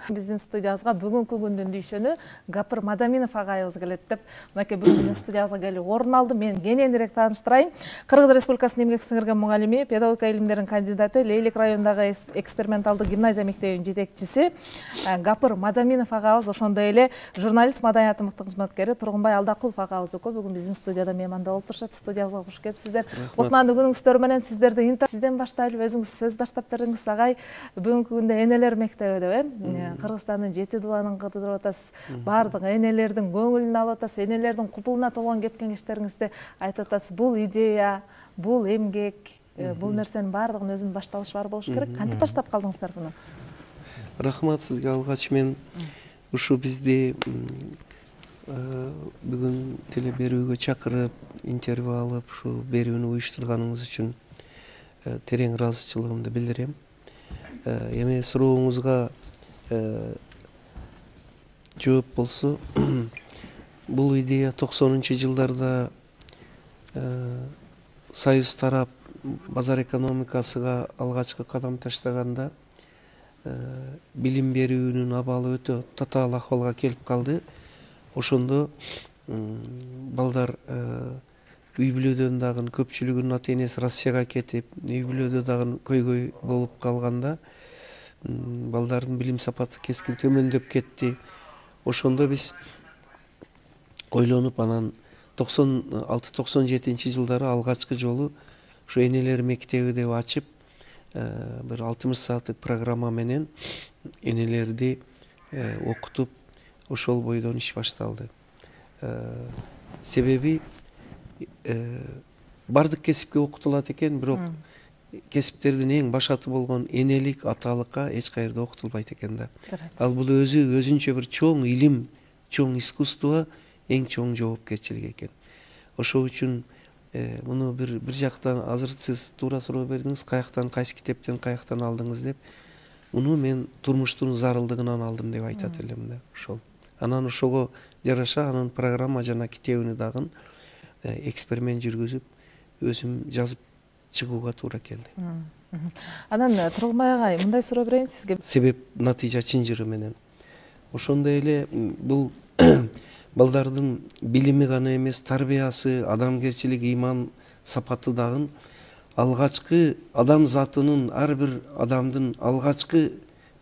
Биздин студиябызга бүгүнкү күндүн дүйшөнү Гапыр Мадаминов агайыбыз келет деп, мынакей бүгүн биздин студиябызга келип орун алды. Мен кененирээк тааныштырайын. Кыргыз Республикасынын эмгек сиңирген мугалими, педагогика илимдеринин кандидаты, Лейлик районундагы эксперименталдык гимназия мектебинин жетекчиси Гапыр Мадаминов агабыз, ошондой эле журналист, маданияты мыкты кызматкери Тургунбай Алдакулов агабыз экөө бүгүн биздин студияда мейманда болуп турушат. Студиябызга куш келипсиздер. Кутмандуу күнүңүздөр менен сиздерди сизден баштайлы, өзүңүз сөз баштап бериңиз агай. Бүгүнкү күндө энелер мектеби деп, Кыргызстандын 7 дубанын кыдырып атасыз. Бардык энелердин көңүлүн алып атасыз, энелердин купулуна толгон кеп кеңештериңизди айтып атасыз. Бул идея, бул эмгек, бул нерсенин бардыгынын өзүнүн башталышы бар болуш керек. Кантип баштап калдыңыздар буну? Рахмат сизге. Алгач мен ушу бизди бүгүн теле берүүгө чакырып, интервью алып, ушу берүүнү уюштурганыңыз үчүн терең ыраазычылыгымды билдирем. Эми сурооңузга жооп болсо, бул идея 90-жылдарда Союз тарап базар экономикасыга алгачкы кадам таштаганда билим берүүнүн абалы өтө татаал акыбалга келип калды. Ошондо балдар үй бүлөдөн дагы көпчүлүгүнүн ата энеси Россияга кетип, үй бүлөдө дагы көйгөй болуп калганда балдардын билим сапаты кескин төмөндөп кетти. Ошондо биз ойлонуп, анан 96-97 жылдары алгачкы жолу ушу энелер мектеби деп ачып, бир 60 сааттык программа менен энелерди окутуп, ошол бойдон иш башталды. Себеби бардык кесипке окутулат экен, бирок кесиптердин эң башаты болгон энелик, аталыкка эч каерде окутулбайт экен да. Ал бул өзүнчө бир чоң илим, чоң искусство, эң чоң жоопкерчилик экен. Ошол үчүн муну бир жактан, азыр сиз туура суроо бердиңиз, каяктан, кайсы китептен каяктан алдыңыз деп. Муну мен турмуштун зарылдыгынан алдым деп айтат элем да. Ошол. Анан ошого жараша анын программа жана китебини дагы эксперимент жүргүзүп, өзүм жазып чыгууга туура келди. Анан Тургунбай агай, мындай суроо берейин сизге. Себеп натыйжа чынжыры менен. Ошондой эле бул балдардын билими гана эмес, тарбиясы, адамгерчилик, ыйман сапаты дагы алгачкы адам затынын, ар бир адамдын алгачкы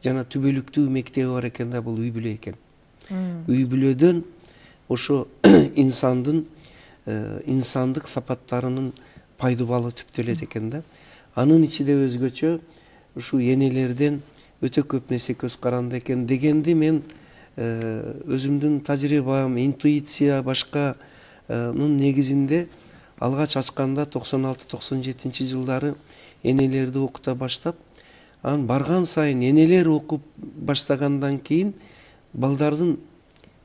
жана түбөлүктүү мектеби бар экен да, бул үй бүлө экен. Үй бүлөдөн ошо инсандык сапаттарынын пайдубалы түптөлөт экен да. Анын ичинде өзгөчө ушу энелерден өтө көп нерсе көз каранды экен дегенди мен өзүмдүн тажрыйбам, интуиция башканын негизинде алгач ачканда 96-97 жылдары энелерди окута баштап, анан барган сайын энелер окуп баштагандан кийин балдардын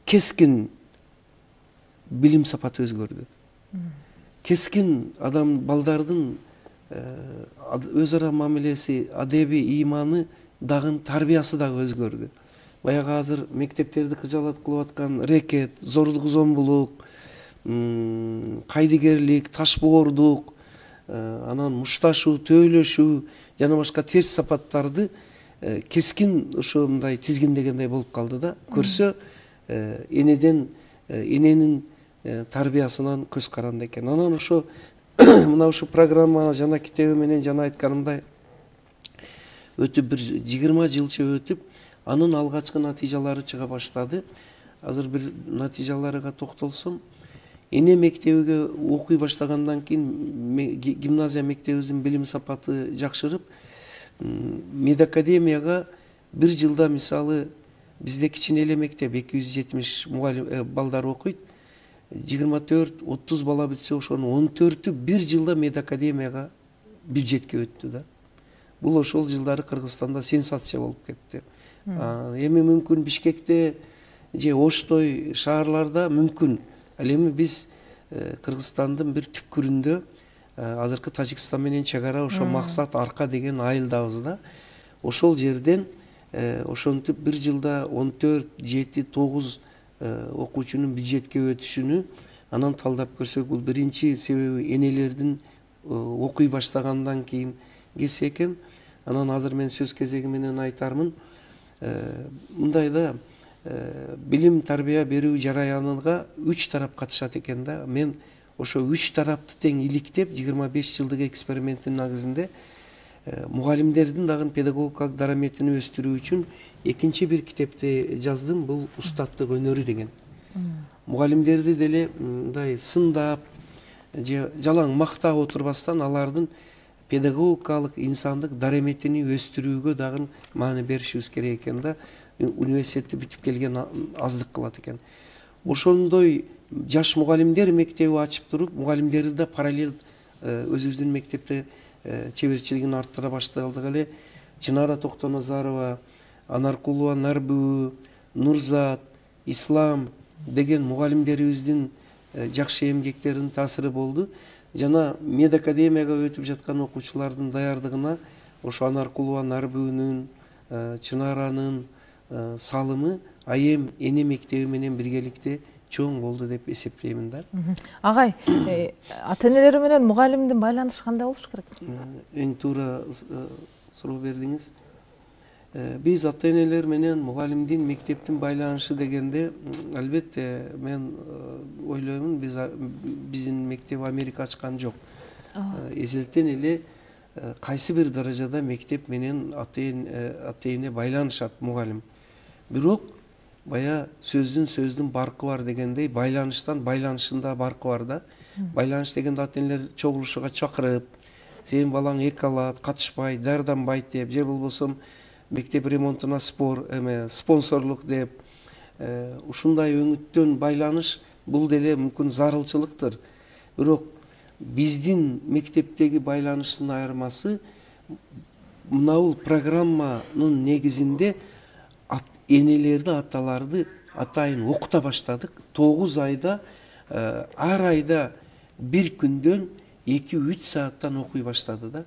кескин билим сапаты өзгөрдү. Кескин адам балдардын өз ара мамилеси, адеби ыйманы дагы, тарбиясы дагы өзгөрдү. Баягы азыр мектептерди кыжалат кылып аткан рекет, зордук зомбулук, кайдыгерлик, ташбоордук, анан мушташуу, төөлөшүү жана башка терс сапаттарды кескин ошондой тизгиндегендей болуп калды да. Көрсө эненин тарбиясынан көз каранды экен. Анан ошо мына ушу программа жана китеби менен жана айтканымдай өтүп бир 20 жылча өтүп, анын алгачкы натыйжалары чыга баштады. Азыр бир натыйжаларга токтолсом, эне мектебиге окуй баштагандан кийин гимназия мектебибиздин билим сапаты жакшырып, медакадемияга бир жылда, мисалы, бизде кичине эле мектеп 270 мугалим балдар окуйт. 24-30 бала бүтсө, ошонун 14-ü бир жылда медакадемияга бюджетке өттү да. Бул ошол жылдары Кыргызстанда сенсация болуп кетти. Эми мүмкүн Бишкекте же Оштой шаарларда мүмкүн. Ал эми биз Кыргызстандын бир түпкүрүндө, азыркы Тажикстан менен чегара, ошо Максат Арка деген айылдабыз да. Ошол жерден ошентип бир жылда 14, 7, 9 окуучунун бюджетке өтүшүнү анан талдап көрсөк, бул биринчи себеби энелердин окуй баштагандан кийин келсе экен. Анан азыр мен сөз кезеги менен айтармын. мындайда билим тарбия берүү жараянына 3 тарап катышат экен да. Мен ошо 3 тарапты тең иликтеп 25 жылдык эксперименттин негизинде мугалимдердин дагы педагогикалык дараметин өстүрүү үчүн экинчи бир китепти жаздым. Бул устаттык өнөрү деген. Мугалимдерди деле мындай сындап, жалаң мактап отурбастан алардын педагогикалык инсандык дараметини өстүрүүгө дагы маани беришибиз керек экен да. Университетти бүтүп келген аздык кылат экен. Ошондой жаш мугалимдер мектеби ачып туруп, мугалимдерди да параллел өзүбүздүн мектепте чеберчилигин арттыра баштадык эле. Чынара Токтоназарова, Анаркулова Нарбү, Нурзат, Ислам деген мугалимдерибиздин жакшы эмгектеринин таасиры болду. Жана медакадемияга өтүп жаткан окуучулардын даярдыгына ошо Анаркулова Нарбүнүн, Чынаранын салымы айым эне мектеби менен биргеликте чоң болду деп эсептеймин да. Агай, ата-энелер менен мугалимдин байланышы кандай болуш керек? Эң туура суроо бердиңиз. Биз ата-энелер менен мугалимдин, мектептин байланышы дегенде, албетте мен ойлоймун, биздин мектеп Америка ачкан жок. Эзелтен эле кайсы бир даражада мектеп менен ата-эне байланышат мугалим. Бирок бая сөздүн баркы бар дегендей, байланыштан байланышында баркы бар да. Байланыш дегенде ата-энелер чогулушууга чакырып, сенин балаң эки алат, катышпайт, даярданбайт деп, же болбосо мектеп ремонтуна спонсорлук деп, ушундай өңүттөн байланыш бул деле мүмкүн зарылчылыктыр. Бирок биздин мектептеги байланыштын айырмасы мынабул программанын негизинде энелерди, аталарды атайын окута баштадык. 9 айда, ар айда бир күндөн 2-3 сааттан окуй баштады да.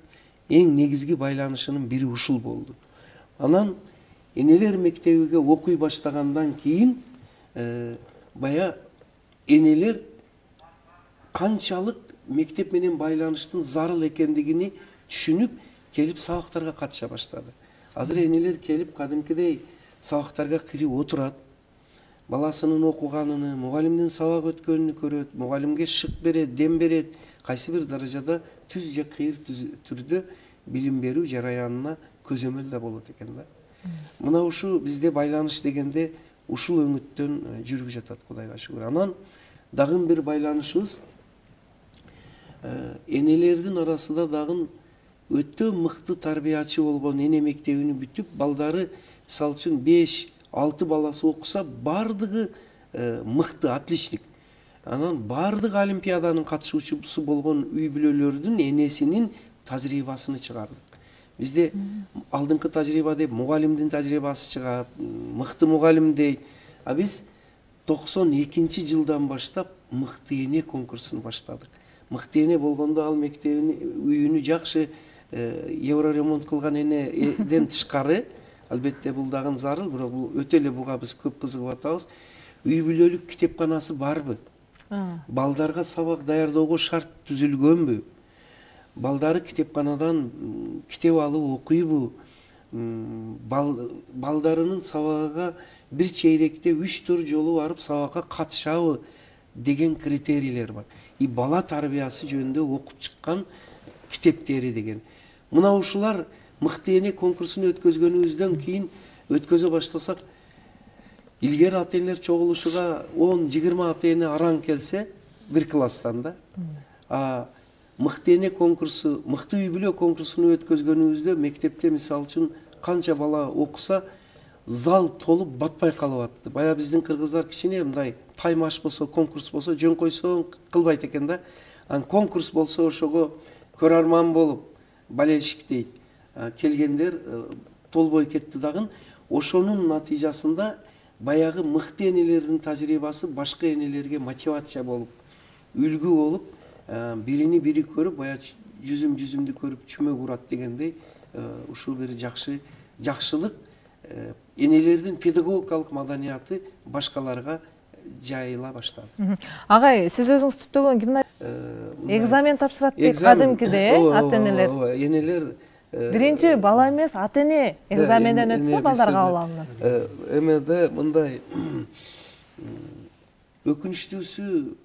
Эң негизги байланышынын бири ушул болду. Анан энелер мектебиге окуй баштагандан кийин бая энелер канчалык мектеп менен байланыштын зарыл экендигини түшүнүп келип сабактарга катыша баштады. Азыр энелер келип кадимкидей сабактарга кирип отурат, баласынын окуганын, мугалимдин сабак өткөнүн көрөт, мугалимге шык берет, дем берет, кайсы бир даражада түз же кыйыр түрдө билим берүү жараянына көзөмөл да болот экен да. Мына ушу бизде байланыш дегенде ушул өңүттөн жүрүп жатат, Кудайга шүгүр. Анан дагы бир байланышыбыз энелердин арасында дагы өтө мыкты тарбиячы болгон эне мектебини бүтүп, балдары мисалы үчүн 5-6 баласы окуса, бардыгы мыкты, отличник. Анан бардык олимпиаданын катышуучусу болгон үй бүлөлөрдүн энесинин тажрыйбасын чыгардык. Бизде алдыңкы тажрыйба деп мугалимдин тажрыйбасы чыгат, мыкты мугалим дейт. А биз 92-жылдан баштап мыкты эне конкурсун баштадык. Мыкты эне болгондо ал мектебин үйүнү жакшы евро ремонт кылган энеден тышкары, албетте бул дагы зарыл, бирок бул өтө эле буга биз көп кызыгып атабыз. Үй бүлөлүк китепканасы барбы? Балдарга сабак даярдоого шарт түзүлгөнбү? Балдары китепканадан китеп алып окуйбу? Балдарынын сабагына бир чейректе 3-4 жолу барып сабакка катышабы деген критерийлер бар. И бала тарбиясы жөнүндө окуп чыккан китептери деген. Мына ушулар мыкты эне конкурсун өткөзгөнүбүздөн кийин өткөзө баштасак, илгери ата-энелер чогулушуга 10-20 ата-эне араң келсе бир класстан да. Мыкты эне конкурсу, мыкты үй бүлө конкурсун өткөзгөнүбүздө мектепте мисалы үчүн канча бала окуса, зал толуп батпай калып атты. Бая биздин кыргыздар кичине мындай таймаш болсо, конкурс болсо жөн койсоң кылбайт экен да. Конкурс болсо ошого көрөрман болуп, болельщик дейт, келгендер толбой кетти дагы. Ошонун натыйжасында баягы мыкты энелердин тажрыйбасы башка энелерге мотивация болуп, үлгү болуп, биrini бири көрүп, бая жүзүмдү көрүп чүмөк урат дегендей, ушул бир жакшылык энелердин педагогикалык маданияты башкаларга жайыла баштады. Агай, сиз өзүңүз түптөгөн гимназия экзамен тапшырат дейт кадимкиде, ата-энелер. Энелер Биринчи бала эмес, ата эне экзаменден өтсө балдар кабыл алынат. Эмеде мындай өкүнүчтүүсү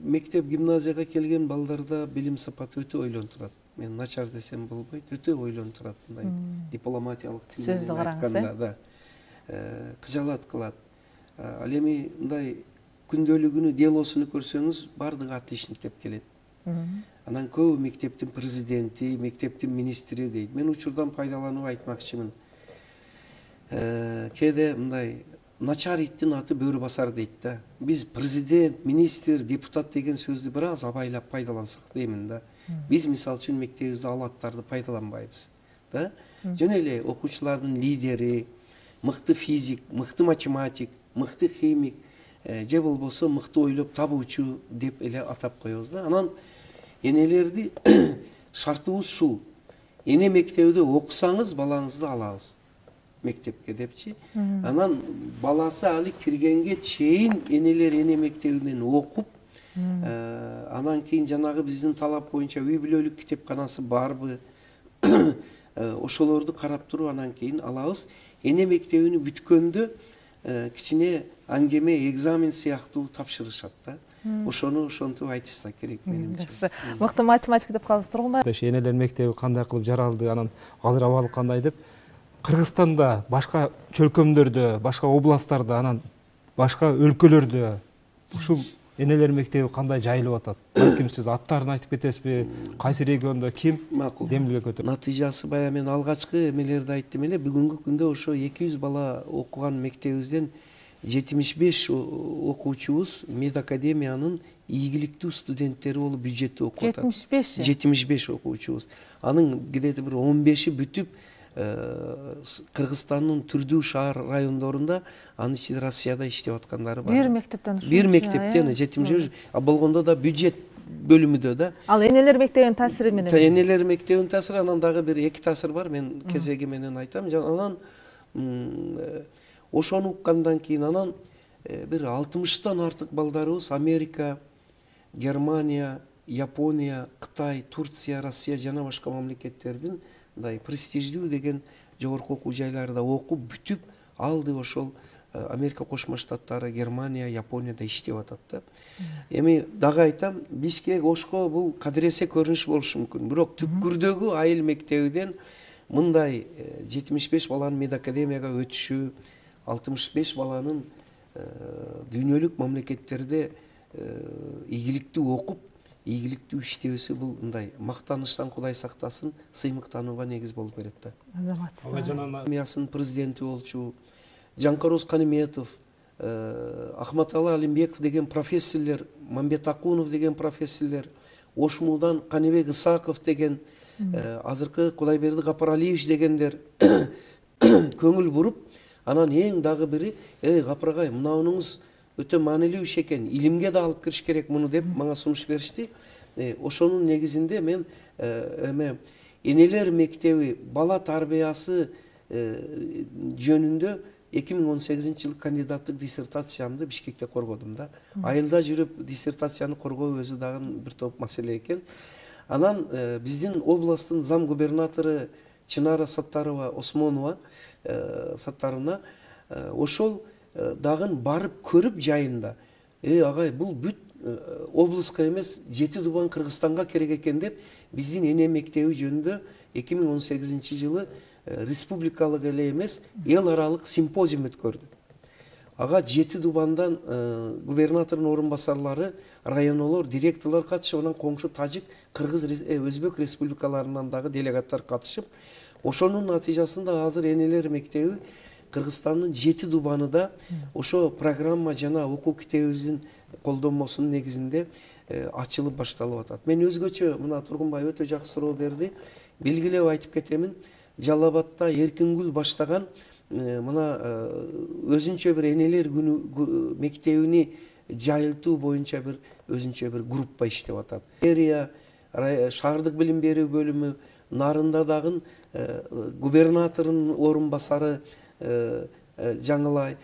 мектеп гимназияга келген балдарда билим сапаты өтө ойлонуп турат. Мен начар десем болбойт, өтө ойлонуп турат мындай дипломатиялык сөздү караңыз, да. Кыжалат кылат. Ал эми мындай күндөлүгүнү, делосуну көрсөңүз, бардыгы отличник деп келет. Анан көбү мектептин президенти, мектептин министри дейт. Мен учурдан пайдаланып айтмакчымын. Кээде мындай начар иттин аты бөрү басар дейт да. Биз президент, министр, депутат деген сөздү бир аз абайлап пайдалансак деймин да. Биз мисалы үчүн мектебибизде ал аттарды пайдаланбайбыз. Да? Жөн эле окуучулардын лидери, мыкты физик, мыкты математик, мыкты химик, же болбосо мыкты ойлоп табуучу деп эле атап коебуз да. Анан энелерди шартыбыз ушул. Эне мектебиде окусаңыз, балаңызды алабыз мектепке депчи. Анан баласы али киргенге чейин энелер эне мектебинен окуп, анан кийин жанагы биздин талап боюнча үй бүлөлүк китепканасы барбы, ошолорду карап туруп анан кийин алабыз. Эне мектебини бүткөндө кичине аңгеме, экзамен сыяктуу тапшырышат да. Ошону ошентип айтышса керек менимче. Мыкты математик деп калдыңыз, Тургунбай. Энелер мектеби кандай кылып жаралды, анан азыр абалы кандай деп Кыргызстанда, башка чөлкөмдөрдө, башка областтарда, анан башка өлкөлөрдө ушул энелер мектеби кандай жайылып атат? Балким сиз аттарын айтып кетесизби? Кайсы региондо ким демилге көтөрүп? Натыйжасы бая мен алгачкы эмелерди айттым эле. Бүгүнкү күндө ошо 200 бала окуган мектебибизден 75 окуучубуз медакадемиянын ийгиликтүү студенттери болуп бюджетте окуп атат. 75 окуучубуз. Анын где-то бир 15-и бүтүп Кыргызстандын түрдүү шаар райондорунда, анын ичинде Россияда иштеп аткандары бар. Бир мектептен ушул. Бир мектептен 75, а болгондо да бюджет бөлүмүдө да. Ал энелер мектебинин таасири менен. Энелер мектебинин таасири, анан дагы бир эки таасир бар, мен кезеги менен айтам. Анан ошону уккандан кийин анан бир 60тан артык балдарыбыз Америка, Германия, Япония, Кытай, Турция, Россия жана башка мамлекеттердин мындай престиждүү деген жогорку окуу жайларда окуп бүтүп алды. Ошол Америка Кошмо Штаттары, Германия, Японияда иштеп атат да. Эми дагы айтам, Бишкек, Ошко бул кадыресе көрүнүш болушу мүмкүн. Бирок түпкүрдөгү айыл мектебиден мындай 75 баланын медакадемияга өтүшү, 65 баланын дүйнөлүк мамлекеттерде ийгиликтүү окуп, ийгиликтүү иштебеси, бул мындай мактаныштан Кудай сактасын, сыймыктанууга негиз болуп берет да. Азамат президенти болчу Жанкороз Каниметов, Ахматалы Алимбеков деген профессорлор, Мамбет Акунов деген профессорлор, Ошмудан Канибек Исаков деген, азыркы Кудайберди Гапаралиевич дегендер көңүл буруп, анан эң дагы бири, Гапарагай, мынауңуз өтө маанилүү иш экен, илимге да алып кириш керек муну деп мага сунуш беришти. Ошонун негизинде мен энелер мектеби бала тарбиясы жөнүндө 2018-жылы кандидаттык диссертациямды Бишкекте коргодум да. Айылда жүрүп диссертацияны коргоо өзү дагы бир топ маселе экен. Анан биздин областтын зам губернатору Чынара Саттарова Осмонова Саттарына ошол дагы барып көрүп жайында, агай, бул бүт облуска эмес, 7 дубан Кыргызстанга керек экен деп, биздин эне мектеби жөнүндө 2018-жылы республикалык эле эмес, эл аралык симпозиум өткөрдү. Ага 7 дубандан губернатордун орун басарлары, районолор, директорлор катышып, анан коңшу тажик, кыргыз, өзбек республикаларынан дагы делегаттар катышып, ошонун натыйжасында азыр энелер мектеби Кыргызстандын 7 дубанында ошо программа жана окуу китебибиздин колдонмосунун негизинде ачылып башталып атат. Мен өзгөчө мына Тургунбай өтө жакшы суроо берди. Белгилеп айтып кетемин. Жалал Абадта Эркингүл баштаган мына өзүнчө бир энелер күнү мектебини жайылтуу боюнча бир өзүнчө бир группа иштеп атат. Мэрия, шаардык билим берүү бөлүмү, Нарында дагы губернатордун орун басары Жаңылай,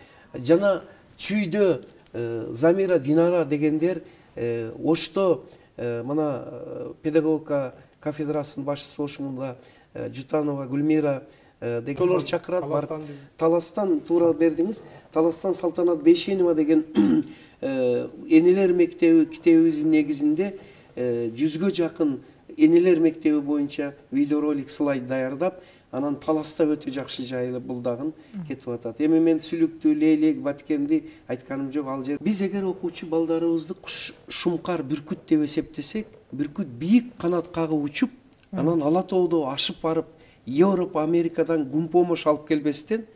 жана Чүйдө Замира Динара дегендер, Ошто мына педагогика кафедрасынын башчысы ошмунда Жутанова Гүлмира деген олар чакырат барып. Таластан туура бердиңиз. Таластан Салтанат Бейшенова деген энелер мектеби китебибиздин негизинде 100гө жакын энелер мектеби боюнча видеоролик слайд даярдап, анан Таласта өтө жакшы жайылып бул дагы кетип атат. Эми мен Сүлүктү, Лейлек, Баткенди айтканым жок ал жер. Биз эгер окуучу балдарыбызды куш шумкар бүркүт деп эсептесек, бүркүт бийик канат кагып учуп, анан ала тоодо ашып барып, Европа, Америкадан гумпомош алып келбестен,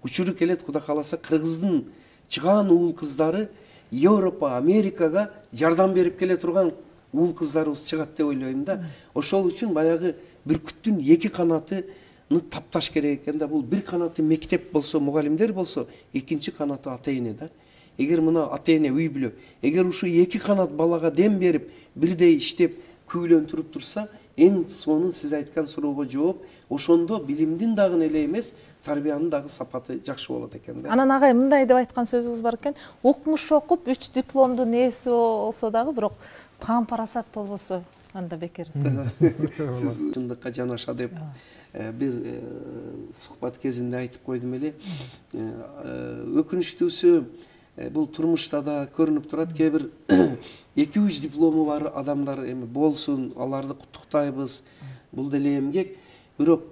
учуру келет Кудай кааласа Кыргыздын чыгаан уул кыздары Европа, Америкага жардам берип келе турган уул кыздарыбыз чыгат деп ойлойм да. Ошол үчүн баягы бүркүттүн эки канатыны тапташ керек экен да. Бул бир канаты мектеп болсо, мугалимдер болсо, экинчи канаты ата-эне да. Эгер мына ата-эне үй бүлө, эгер ушу эки канат балага дем берип, бирдей иштеп, күйлөнтүрүп турса, эң сонун сиз айткан суроого жооп, ошондо билимдин дагы эле эмес, тарбиянын дагы сапаты жакшы болот экен да. Анан агай мындай деп айткан сөзүңүз бар экен, укмуш окуп 3 дипломдун ээси болсо дагы, бирок пам парасат болбосо анда бекер. Сиз чындыкка жанаша деп бир сухбат кезинде айтып койдум эле. Өкүнүчтүүсү бул турмушта да көрүнүп турат, кээ бир 2-3 диплому бар адамдар эми болсун, аларды куттуктайбыз. Бул деле эмгек, бирок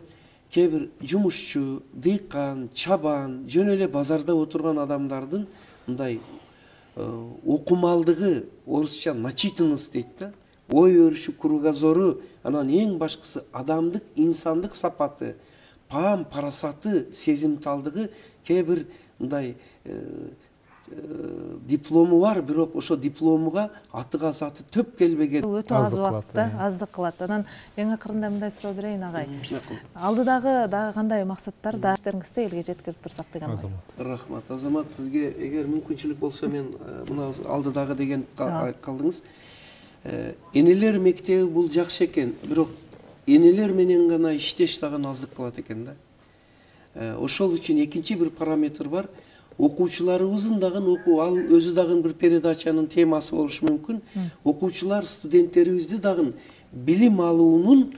кээ бир жумушчу, дыйкан, чабан, жөн эле базарда отурган адамдардын мындай окумалдыгы, орусча начитанность дейт да, ой өрүшү, кругозору, анан эң башкысы адамдык, инсандык сапаты, паам парасаты, сезимталдыгы кээ бир мындай диплому бар, бирок ошо дипломуга атыга заты төп келбеген. Өтө аз убакытта аздык кылат. Анан эң акырында мындай суроо берейин агай. Алдыдагы дагы кандай максаттар да иштериңизди элге жеткирип турсак деген. Рахмат. Азамат, сизге эгер мүмкүнчүлүк болсо мен мына алдыдагы деген калдыңыз. Энелер мектеби бул жакшы экен, бирок энелер менен гана иштеш дагы аздык кылат экен да. Ошол үчүн экинчи бир параметр бар. Окуучуларыбыздын дагы ал өзү дагы бир передачанын темасы болушу мүмкүн. Окуучулар, студенттерибизди дагы билим алуунун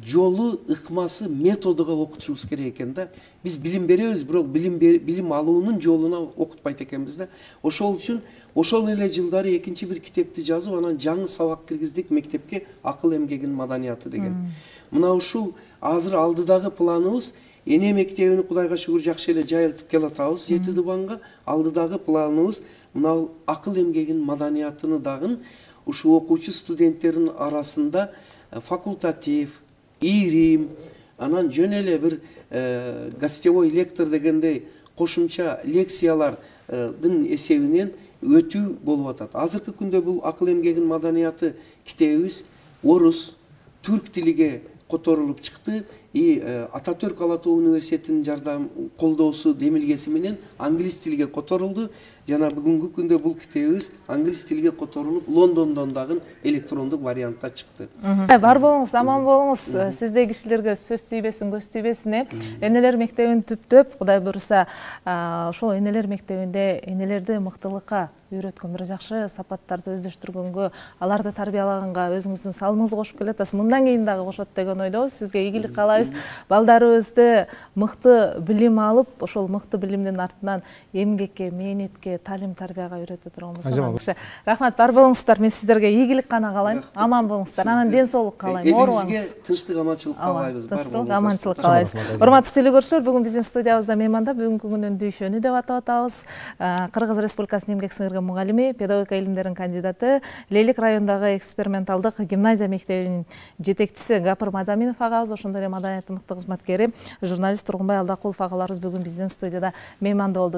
жолу, ыкмасы, методуга окутушубуз керек экен да. Биз билим беребиз, бирок билим алуунун жолуна окутпайт экенбиз да. Ошол үчүн ошол эле жылдары экинчи бир китепти жазып, анан жаңы сабак киргиздик мектепке акыл эмгегинин маданияты деген. Мына ушул азыр алдыдагы планыбыз. Эне мектебини Кудайга шүгүр жакшы эле жайылтып келатабыз 7 дубанга. Алдыдагы планыбыз мына акыл эмгегинин маданиятыны дагы ушу окуучу студенттердин арасында факультатив, ирим, анан жөн эле бир гостевой лектор дегендей кошумча лекциялардын эсебинен өтүү болуп атат. Азыркы күндө бул акыл эмгегинин маданияты китебибиз орус, түрк тилиге которулуп чыкты. Ататүрк Ала Тоо университетинин жардам колдоосу демилгеси менен англис тилиге которулду. Жана бүгүнкү күндө бул китебибиз англис тилиге которулуп, Лондондон дагы электрондук вариантта чыкты. Бар болуңуз, аман болуңуз. Сиздей кишилерге сөз тийбесин, көз тийбесин. Энелер мектебин түптөп, Кудай буйруса, ошол энелер мектебинде энелерди мыктылыкка үйрөткөн, бир жакшы сапаттарды өздөштүргөнгө, аларды тарбиялаганга өзүңүздүн салымыңызды кошуп келатасыз. Мындан кийин дагы кошот деген ойдобуз. Сизге ийгилик каалайбыз. Балдарыбызды мыкты билим алып, ошол мыкты билимдин артынан эмгекке, мээнетке, талим тарбияга үйрөтө турган болсо. Рахмат, бар болуңуздар. Мен сиздерге ийгилик гана каалайм. Аман болуңуздар. Анан ден соолук каалайм. Элибизге тынчтык, аманчылык каалайбыз. Бар болуңуздар. Аманчылык каалайбыз. Урматтуу телекөрүүчүлөр, бүгүн биздин студиябызда мейманда бүгүнкү күндүн дүйшөнү деп атап атабыз. Кыргыз Республикасынын эмгек сіңірген мугалими, педагогика илимдеринин кандидаты, Лейлек районундагы эксперименталдык гимназия мектебинин жетекчиси Гапыр Мадаминов агабыз, ошондой эле маданияттын мыкты кызматкери, журналист Тургунбай Алдакулов агаларыбыз бүгүн биздин студияда мейманда болду.